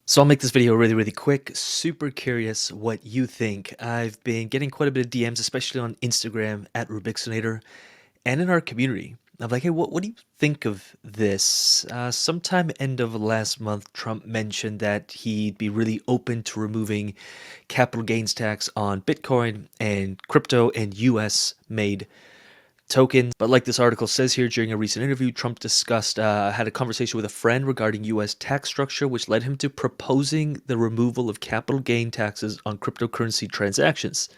So I'll make this video really quick. Super curious what you think. I've been getting quite a bit of DMs, especially on Instagram at Rubixinator and in our community. I'm like, hey, what do you think of this? Sometime end of last month, Trump mentioned that he'd be really open to removing capital gains tax on Bitcoin and crypto and US made tokens. But like this article says here, during a recent interview, Trump had a conversation with a friend regarding U.S. tax structure, which led him to proposing the removal of capital gain taxes on cryptocurrency transactions.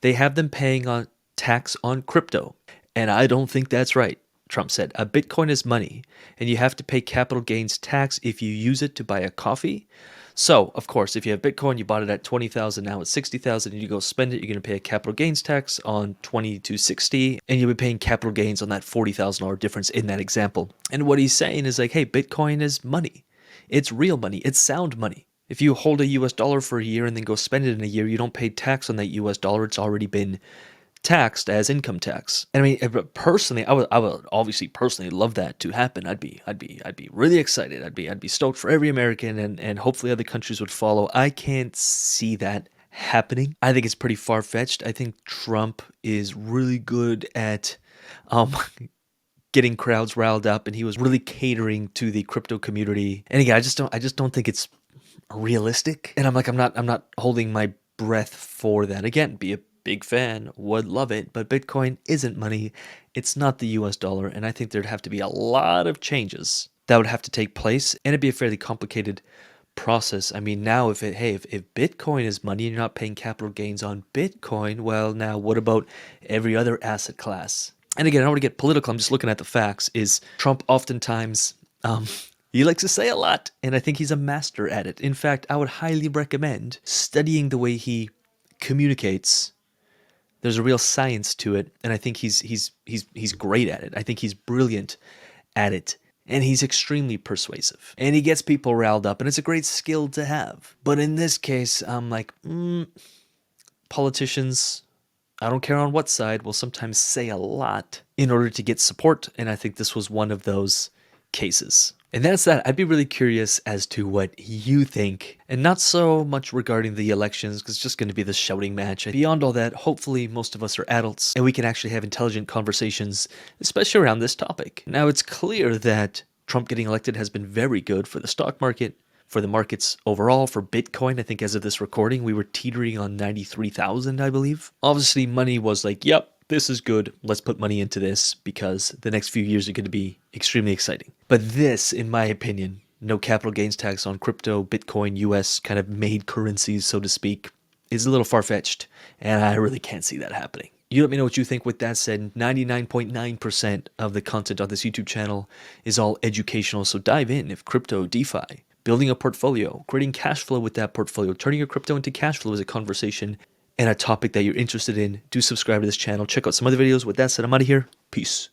They have them paying on tax on crypto, and I don't think that's right. Trump said, a Bitcoin is money, and you have to pay capital gains tax if you use it to buy a coffee. So, of course, if you have Bitcoin, you bought it at 20,000, now it's 60,000, and you go spend it, you're going to pay a capital gains tax on 20 to 60, and you'll be paying capital gains on that $40,000 difference in that example. And what he's saying is like, hey, Bitcoin is money. It's real money. It's sound money. If you hold a US dollar for a year and then go spend it in a year, you don't pay tax on that US dollar. It's already been taxed as income tax. And I mean, personally, I would obviously personally love that to happen. I'd be really excited. I'd be stoked for every American, and hopefully other countries would follow. I can't see that happening. I think it's pretty far-fetched. I think Trump is really good at um getting crowds riled up, and he was really catering to the crypto community. And again, I just don't think it's realistic. And I'm not holding my breath for that. Again, be a big fan, would love it, but Bitcoin isn't money. It's not the US dollar, and I think there'd have to be a lot of changes that would have to take place, and it'd be a fairly complicated process. I mean, now if Bitcoin is money and you're not paying capital gains on Bitcoin, well, now what about every other asset class? And again, I don't want to get political. I'm just looking at the facts. Is Trump oftentimes he likes to say a lot, and I think he's a master at it. In fact, I would highly recommend studying the way he communicates. There's a real science to it, and I think he's great at it. I think he's brilliant at it, and he's extremely persuasive, and he gets people riled up, and it's a great skill to have. But in this case, I'm like, politicians, I don't care on what side, will sometimes say a lot in order to get support, and I think this was one of those cases. And that's that. I'd be really curious as to what you think, and not so much regarding the elections, because it's just going to be this shouting match. Beyond all that, hopefully most of us are adults, and we can actually have intelligent conversations, especially around this topic. Now, it's clear that Trump getting elected has been very good for the stock market, for the markets overall, for Bitcoin. I think as of this recording, we were teetering on 93,000, I believe. Obviously, money was like, yep, this is good. Let's put money into this because the next few years are going to be extremely exciting. But this, in my opinion, no capital gains tax on crypto, Bitcoin, US kind of made currencies, so to speak, is a little far-fetched, and I really can't see that happening. You let me know what you think. With that said, 99.9% of the content on this YouTube channel is all educational, so dive in. If crypto, DeFi, building a portfolio, creating cash flow with that portfolio, turning your crypto into cash flow is a conversation and a topic that you're interested in, do subscribe to this channel. Check out some other videos. With that said, I'm out of here. Peace.